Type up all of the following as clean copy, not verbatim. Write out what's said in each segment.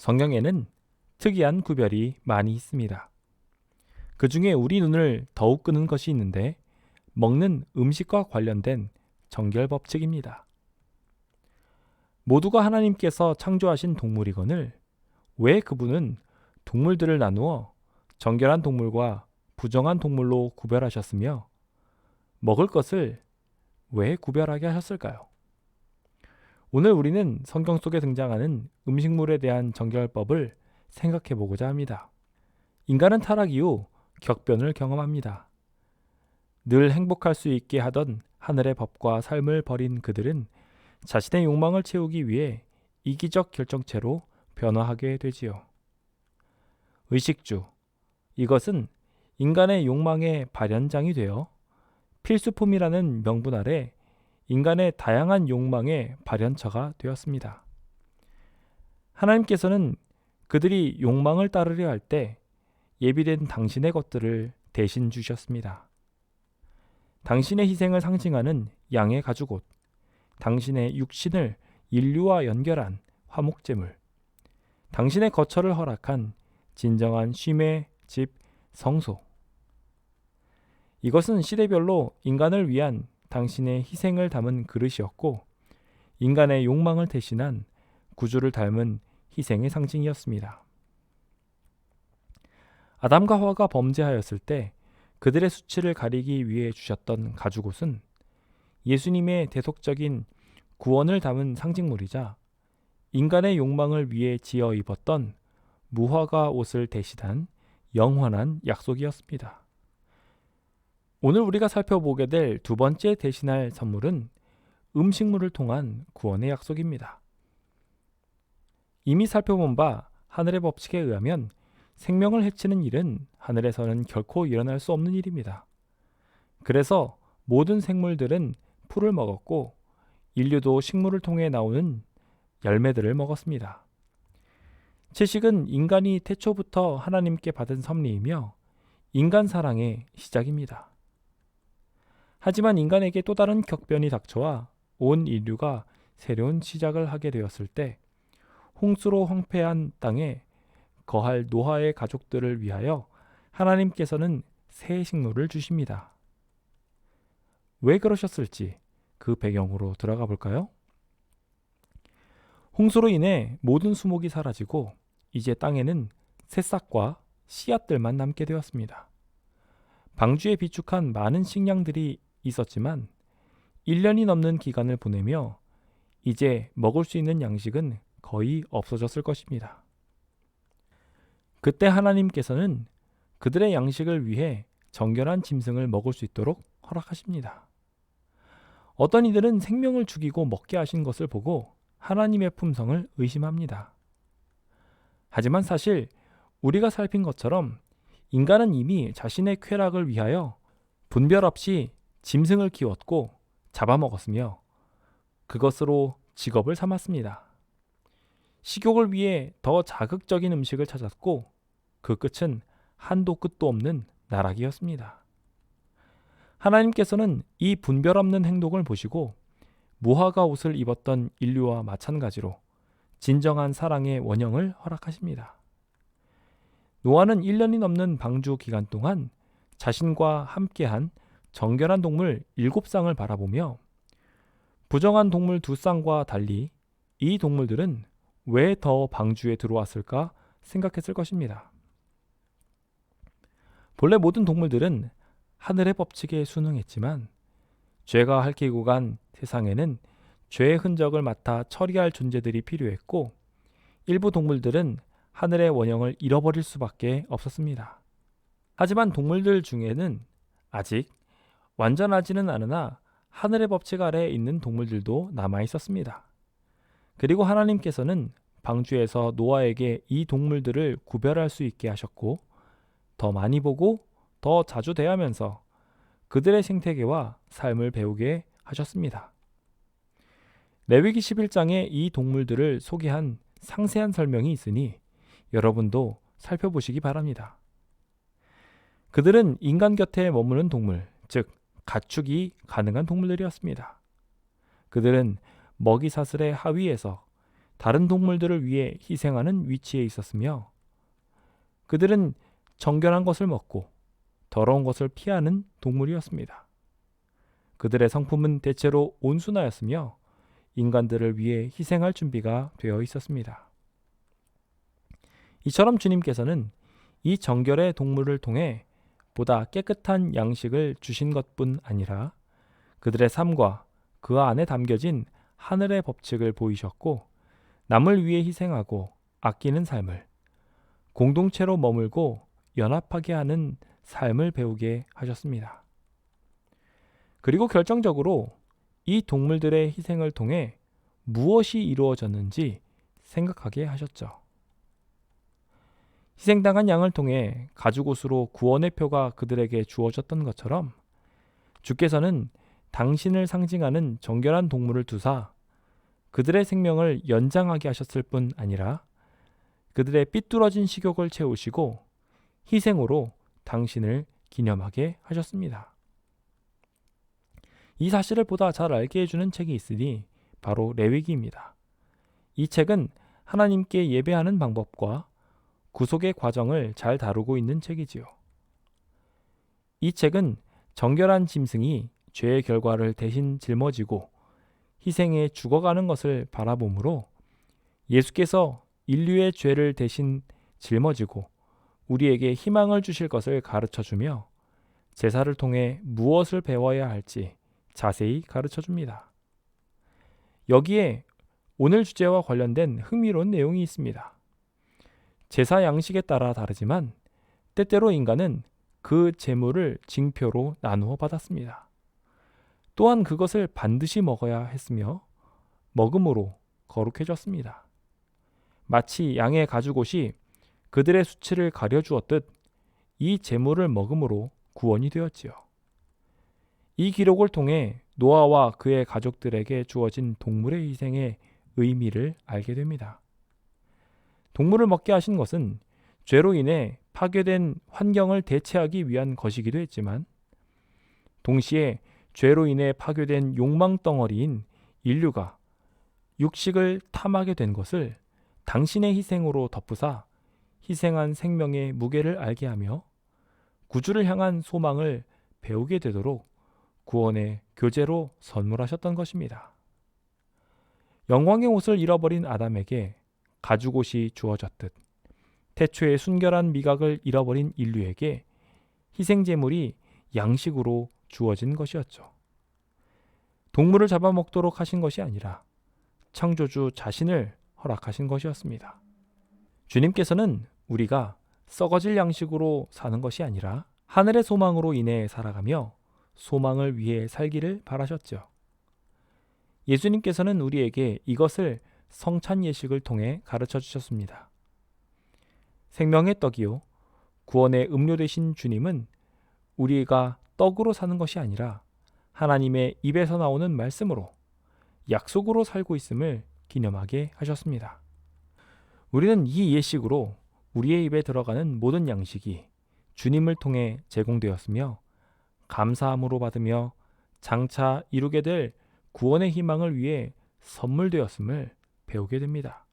성경에는 특이한 구별이 많이 있습니다. 그 중에 우리 눈을 더욱 끄는 것이 있는데 먹는 음식과 관련된 정결 법칙입니다. 모두가 하나님께서 창조하신 동물이거늘 왜 그분은 동물들을 나누어 정결한 동물과 부정한 동물로 구별하셨으며 먹을 것을 왜 구별하게 하셨을까요? 오늘 우리는 성경 속에 등장하는 음식물에 대한 정결법을 생각해 보고자 합니다. 인간은 타락 이후 격변을 경험합니다. 늘 행복할 수 있게 하던 하늘의 법과 삶을 버린 그들은 자신의 욕망을 채우기 위해 이기적 결정체로 변화하게 되지요. 의식주, 이것은 인간의 욕망의 발현장이 되어 필수품이라는 명분 아래 인간의 다양한 욕망의 발현처가 되었습니다. 하나님께서는 그들이 욕망을 따르려 할 때 예비된 당신의 것들을 대신 주셨습니다. 당신의 희생을 상징하는 양의 가죽옷, 당신의 육신을 인류와 연결한 화목제물, 당신의 거처를 허락한 진정한 쉼의 집 성소. 이것은 시대별로 인간을 위한 당신의 희생을 담은 그릇이었고 인간의 욕망을 대신한 구주를 닮은 희생의 상징이었습니다. 아담과 하와가 범죄하였을 때 그들의 수치를 가리기 위해 주셨던 가죽옷은 예수님의 대속적인 구원을 담은 상징물이자 인간의 욕망을 위해 지어 입었던 무화과 옷을 대신한 영원한 약속이었습니다. 오늘 우리가 살펴보게 될 두 번째 대신할 선물은 음식물을 통한 구원의 약속입니다. 이미 살펴본 바 하늘의 법칙에 의하면 생명을 해치는 일은 하늘에서는 결코 일어날 수 없는 일입니다. 그래서 모든 생물들은 풀을 먹었고 인류도 식물을 통해 나오는 열매들을 먹었습니다. 채식은 인간이 태초부터 하나님께 받은 섭리이며 인간 사랑의 시작입니다. 하지만 인간에게 또 다른 격변이 닥쳐와 온 인류가 새로운 시작을 하게 되었을 때 홍수로 황폐한 땅에 거할 노아의 가족들을 위하여 하나님께서는 새 식물을 주십니다. 왜 그러셨을지 그 배경으로 들어가 볼까요? 홍수로 인해 모든 수목이 사라지고 이제 땅에는 새싹과 씨앗들만 남게 되었습니다. 방주에 비축한 많은 식량들이 있었지만 1년이 넘는 기간을 보내며 이제 먹을 수 있는 양식은 거의 없어졌을 것입니다. 그때 하나님께서는 그들의 양식을 위해 정결한 짐승을 먹을 수 있도록 허락하십니다. 어떤 이들은 생명을 죽이고 먹게 하신 것을 보고 하나님의 품성을 의심합니다. 하지만 사실 우리가 살핀 것처럼 인간은 이미 자신의 쾌락을 위하여 분별 없이 짐승을 키웠고 잡아먹었으며 그것으로 직업을 삼았습니다. 식욕을 위해 더 자극적인 음식을 찾았고 그 끝은 한도 끝도 없는 나락이었습니다. 하나님께서는 이 분별 없는 행동을 보시고 무화과 옷을 입었던 인류와 마찬가지로 진정한 사랑의 원형을 허락하십니다. 노아는 1년이 넘는 방주 기간 동안 자신과 함께한 정결한 동물 7쌍을 바라보며 부정한 동물 2쌍과 달리 이 동물들은 왜 더 방주에 들어왔을까 생각했을 것입니다. 본래 모든 동물들은 하늘의 법칙에 순응했지만 죄가 핥히고 간 세상에는 죄의 흔적을 맡아 처리할 존재들이 필요했고 일부 동물들은 하늘의 원형을 잃어버릴 수밖에 없었습니다. 하지만 동물들 중에는 아직 완전하지는 않으나 하늘의 법칙 아래에 있는 동물들도 남아 있었습니다. 그리고 하나님께서는 방주에서 노아에게 이 동물들을 구별할 수 있게 하셨고 더 많이 보고 더 자주 대하면서 그들의 생태계와 삶을 배우게 하셨습니다. 레위기 11장에 이 동물들을 소개한 상세한 설명이 있으니 여러분도 살펴보시기 바랍니다. 그들은 인간 곁에 머무는 동물, 즉 가축이 가능한 동물들이었습니다. 그들은 먹이사슬의 하위에서 다른 동물들을 위해 희생하는 위치에 있었으며 그들은 정결한 것을 먹고 더러운 것을 피하는 동물이었습니다. 그들의 성품은 대체로 온순하였으며 인간들을 위해 희생할 준비가 되어 있었습니다. 이처럼 주님께서는 이 정결의 동물을 통해 보다 깨끗한 양식을 주신 것뿐 아니라 그들의 삶과 그 안에 담겨진 하늘의 법칙을 보이셨고 남을 위해 희생하고 아끼는 삶을 공동체로 머물고 연합하게 하는 삶을 배우게 하셨습니다. 그리고 결정적으로 이 동물들의 희생을 통해 무엇이 이루어졌는지 생각하게 하셨죠. 희생당한 양을 통해 가죽옷으로 구원의 표가 그들에게 주어졌던 것처럼 주께서는 당신을 상징하는 정결한 동물을 두사 그들의 생명을 연장하게 하셨을 뿐 아니라 그들의 삐뚤어진 식욕을 채우시고 희생으로 당신을 기념하게 하셨습니다. 이 사실을 보다 잘 알게 해주는 책이 있으니 바로 레위기입니다. 이 책은 하나님께 예배하는 방법과 구속의 과정을 잘 다루고 있는 책이지요. 이 책은 정결한 짐승이 죄의 결과를 대신 짊어지고 희생에 죽어가는 것을 바라보므로 예수께서 인류의 죄를 대신 짊어지고 우리에게 희망을 주실 것을 가르쳐주며 제사를 통해 무엇을 배워야 할지 자세히 가르쳐줍니다. 여기에 오늘 주제와 관련된 흥미로운 내용이 있습니다. 제사 양식에 따라 다르지만 때때로 인간은 그 제물을 징표로 나누어 받았습니다. 또한 그것을 반드시 먹어야 했으며 먹음으로 거룩해졌습니다. 마치 양의 가죽옷이 그들의 수치를 가려주었듯 이 제물을 먹음으로 구원이 되었지요. 이 기록을 통해 노아와 그의 가족들에게 주어진 동물의 희생의 의미를 알게 됩니다. 동물을 먹게 하신 것은 죄로 인해 파괴된 환경을 대체하기 위한 것이기도 했지만 동시에 죄로 인해 파괴된 욕망 덩어리인 인류가 육식을 탐하게 된 것을 당신의 희생으로 덮으사 희생한 생명의 무게를 알게 하며 구주를 향한 소망을 배우게 되도록 구원의 교재로 선물하셨던 것입니다. 영광의 옷을 잃어버린 아담에게 가죽옷이 주어졌듯 태초의 순결한 미각을 잃어버린 인류에게 희생제물이 양식으로 주어진 것이었죠. 동물을 잡아먹도록 하신 것이 아니라 창조주 자신을 허락하신 것이었습니다. 주님께서는 우리가 썩어질 양식으로 사는 것이 아니라 하늘의 소망으로 인해 살아가며 소망을 위해 살기를 바라셨죠. 예수님께서는 우리에게 이것을 성찬 예식을 통해 가르쳐 주셨습니다. 생명의 떡이요 구원의 음료 되신 주님은 우리가 떡으로 사는 것이 아니라 하나님의 입에서 나오는 말씀으로 약속으로 살고 있음을 기념하게 하셨습니다. 우리는 이 예식으로 우리의 입에 들어가는 모든 양식이 주님을 통해 제공되었으며 감사함으로 받으며 장차 이루게 될 구원의 희망을 위해 선물되었음을 배우게 됩니다.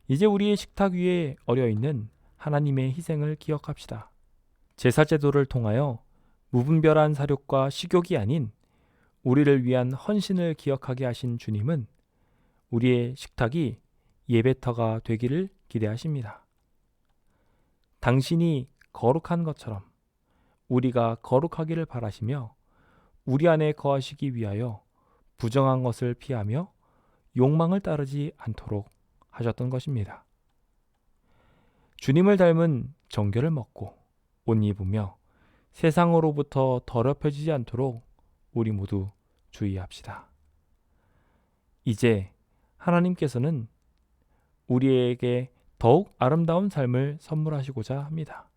이제 우리의 식탁 위에 어려 있는 하나님의 희생을 기억합시다. 제사 제도를 통하여 무분별한 사욕과 식욕이 아닌 우리를 위한 헌신을 기억하게 하신 주님은 우리의 식탁이 예배터가 되기를 기대하십니다. 당신이 거룩한 것처럼 우리가 거룩하기를 바라시며 우리 안에 거하시기 위하여 부정한 것을 피하며 욕망을 따르지 않도록 하셨던 것입니다. 주님을 닮은 정결을 먹고 옷 입으며 세상으로부터 더럽혀지지 않도록 우리 모두 주의합시다. 이제 하나님께서는 우리에게 더욱 아름다운 삶을 선물하시고자 합니다.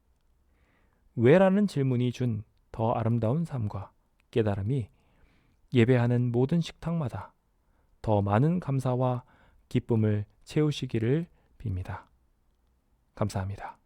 왜라는 질문이 준 더 아름다운 삶과 깨달음이 예배하는 모든 식탁마다 더 많은 감사와 기쁨을 채우시기를 빕니다. 감사합니다.